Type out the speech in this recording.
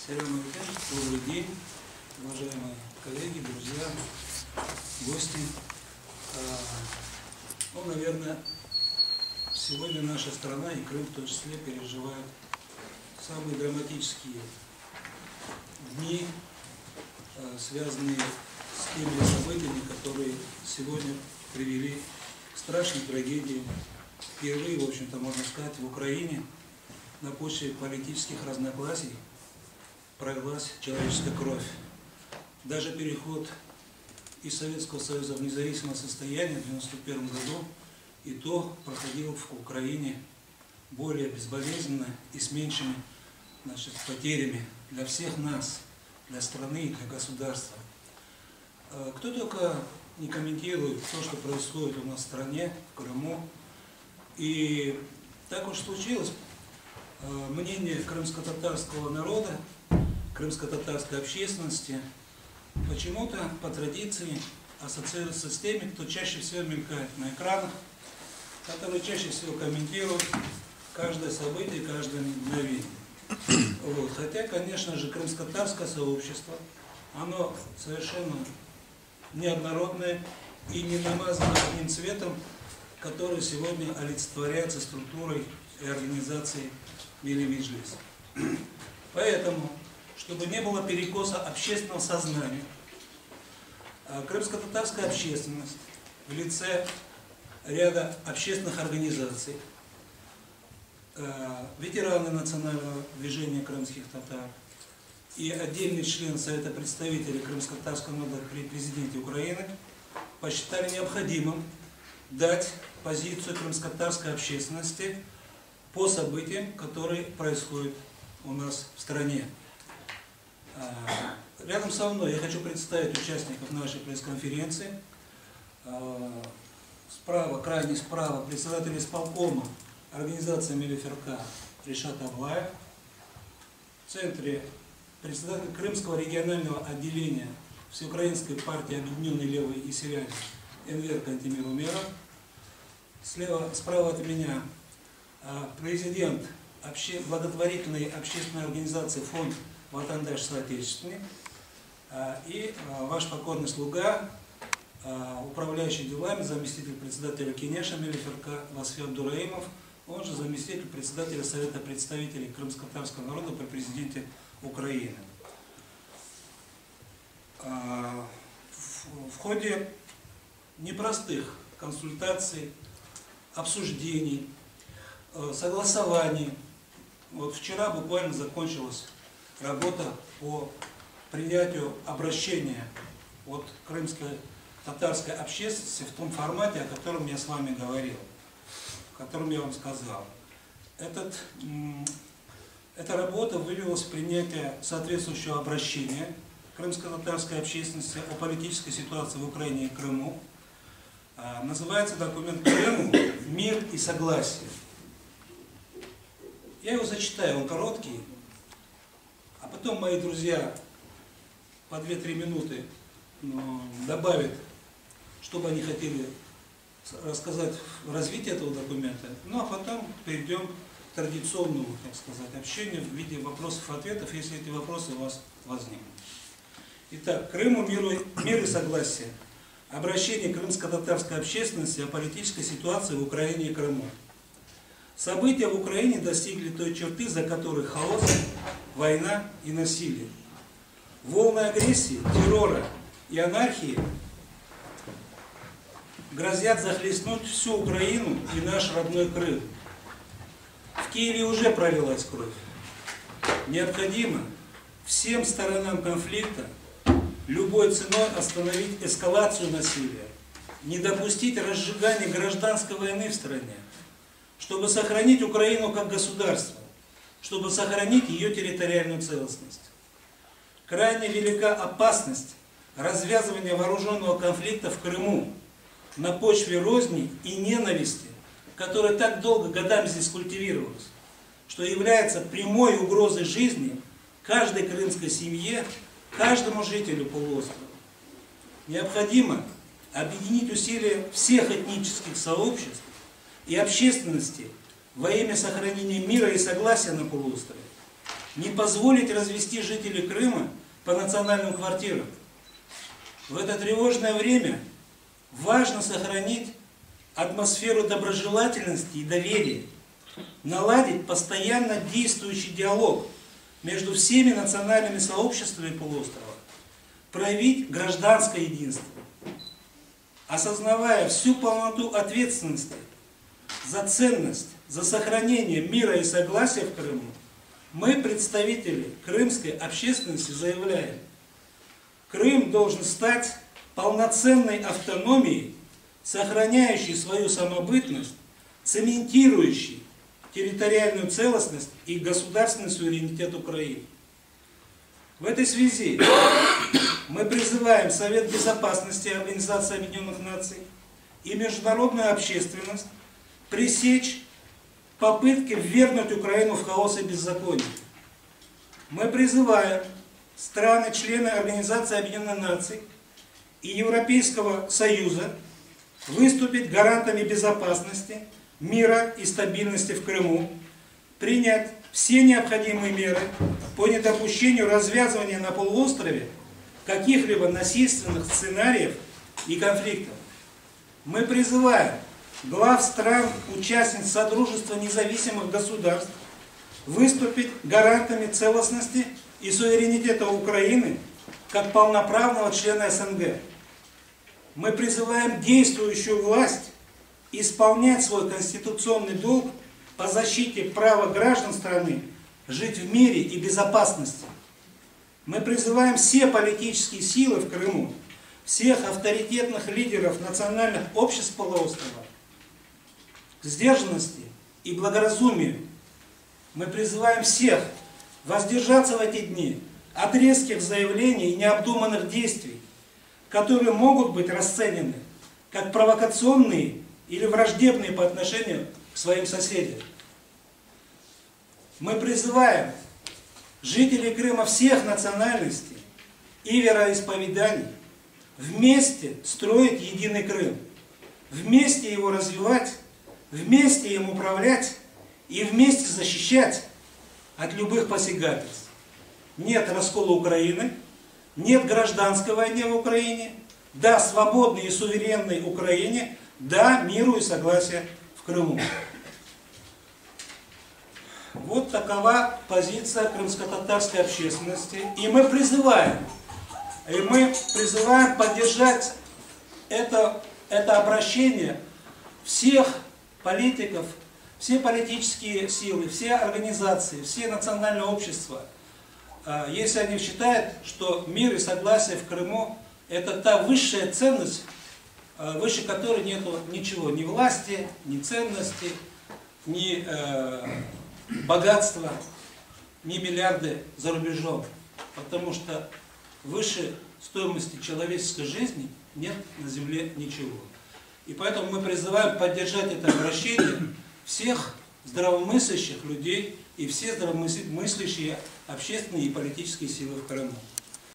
Салям алейкум, добрый день, уважаемые коллеги, друзья, гости. Наверное, сегодня наша страна и Крым в том числе переживают самые драматические дни, связанные с теми событиями, которые сегодня привели к страшной трагедии. Впервые, в общем-то, можно сказать, в Украине на почве политических разногласий пролилась человеческая кровь. Даже переход из Советского Союза в независимое состояние в 1991 году и то проходил в Украине более безболезненно и с меньшими потерями для всех нас, для страны и для государства. Кто только не комментирует то, что происходит у нас в стране, в Крыму. И так уж случилось, мнение крымско-татарского народа, крымско-татарской общественности почему-то по традиции ассоциируется с теми, кто чаще всего мелькает на экранах, которые чаще всего комментируют каждое событие, каждое мгновение. Хотя, конечно же, крымско-татарское сообщество, оно совершенно неоднородное и не намазано одним цветом, который сегодня олицетворяется структурой и организацией Милли Меджлис. Поэтому, чтобы не было перекоса общественного сознания, крымско-татарская общественность в лице ряда общественных организаций, ветераны национального движения крымских татар и отдельный член Совета представителей крымско-татарского народа при президенте Украины посчитали необходимым дать позицию крымско-татарской общественности по событиям, которые происходят у нас в стране. Рядом со мной я хочу представить участников нашей пресс-конференции. Справа, крайне справа, председатель исполкома организации Милли ФРК Ришат Аблаев. В центре председатель Крымского регионального отделения Всеукраинской партии Объединенной Левой и Северяне Энвер Кантемир Умеров. Справа от меня президент благотворительной общественной организации фонд Ватандаш Соотечественник и ваш покорный слуга, управляющий делами, заместитель председателя Кенеша Милли ФРК Васфи Абдураимов, он же заместитель председателя Совета представителей крымско-татарского народа при президенте Украины. В ходе непростых консультаций, обсуждений, согласований, вчера буквально закончилась работа по принятию обращения от крымской татарской общественности в том формате, о котором я с вами говорил, о котором я вам сказал. Эта работа вылилась в принятие соответствующего обращения крымско-татарской общественности о политической ситуации в Украине и Крыму. Называется документ «Крыму. Мир и согласие». Я его зачитаю, он короткий, а потом мои друзья по 2-3 минуты добавят, что бы они хотели рассказать в развитии этого документа. Ну а потом перейдем к традиционному, так сказать, общению в виде вопросов и ответов, если эти вопросы у вас возникнут. Итак, Крыму мир и согласие. Обращение крымско-татарской общественности о политической ситуации в Украине и Крыму. События в Украине достигли той черты, за которой хаос, война и насилие. Волны агрессии, террора и анархии грозят захлестнуть всю Украину и наш родной Крым. В Киеве уже пролилась кровь. Необходимо всем сторонам конфликта любой ценой остановить эскалацию насилия, не допустить разжигания гражданской войны в стране, чтобы сохранить Украину как государство, чтобы сохранить ее территориальную целостность. Крайне велика опасность развязывания вооруженного конфликта в Крыму на почве розни и ненависти, которая так долго годами здесь культивировалась, что является прямой угрозой жизни каждой крымской семье, каждому жителю полуострова. Необходимо объединить усилия всех этнических сообществ и общественности во имя сохранения мира и согласия на полуострове, не позволить развести жителей Крыма по национальным квартирам. В это тревожное время важно сохранить атмосферу доброжелательности и доверия, наладить постоянно действующий диалог между всеми национальными сообществами полуострова, проявить гражданское единство. Осознавая всю полноту ответственности за ценность, за сохранение мира и согласия в Крыму, мы, представители крымской общественности, заявляем: Крым должен стать полноценной автономией, сохраняющей свою самобытность, цементирующей территориальную целостность и государственный суверенитет Украины. В этой связи мы призываем Совет Безопасности Организации Объединенных Наций и международную общественность пресечь попытки ввергнуть Украину в хаос и беззаконие. Мы призываем страны-члены Организации Объединенных Наций и Европейского Союза выступить гарантами безопасности, мира и стабильности в Крыму, принять все необходимые меры по недопущению развязывания на полуострове каких-либо насильственных сценариев и конфликтов. Мы призываем глав стран-участниц Содружества независимых государств выступить гарантами целостности и суверенитета Украины как полноправного члена СНГ. Мы призываем действующую власть исполнять свой конституционный долг по защите права граждан страны жить в мире и безопасности. Мы призываем все политические силы в Крыму, всех авторитетных лидеров национальных обществ полуострова к сдержанности и благоразумию. Мы призываем всех воздержаться в эти дни от резких заявлений и необдуманных действий, которые могут быть расценены как провокационные или враждебные по отношению к своим соседям. Мы призываем жителей Крыма всех национальностей и вероисповеданий вместе строить единый Крым, вместе его развивать, вместе им управлять и вместе защищать от любых посягательств. Нет раскола Украины, нет гражданской войны в Украине, да свободной и суверенной Украине, да миру и согласию в Крыму. Вот такова позиция крымско-татарской общественности. И мы призываем поддержать это обращение всех политиков, все политические силы, все организации, все национальные общества, если они считают, что мир и согласие в Крыму – это та высшая ценность, выше которой нету ничего, ни власти, ни ценности, ни богатства, ни миллиарды за рубежом. Потому что выше стоимости человеческой жизни нет на земле ничего. И поэтому мы призываем поддержать это обращение всех здравомыслящих людей и все здравомыслящие общественные и политические силы в Крыму.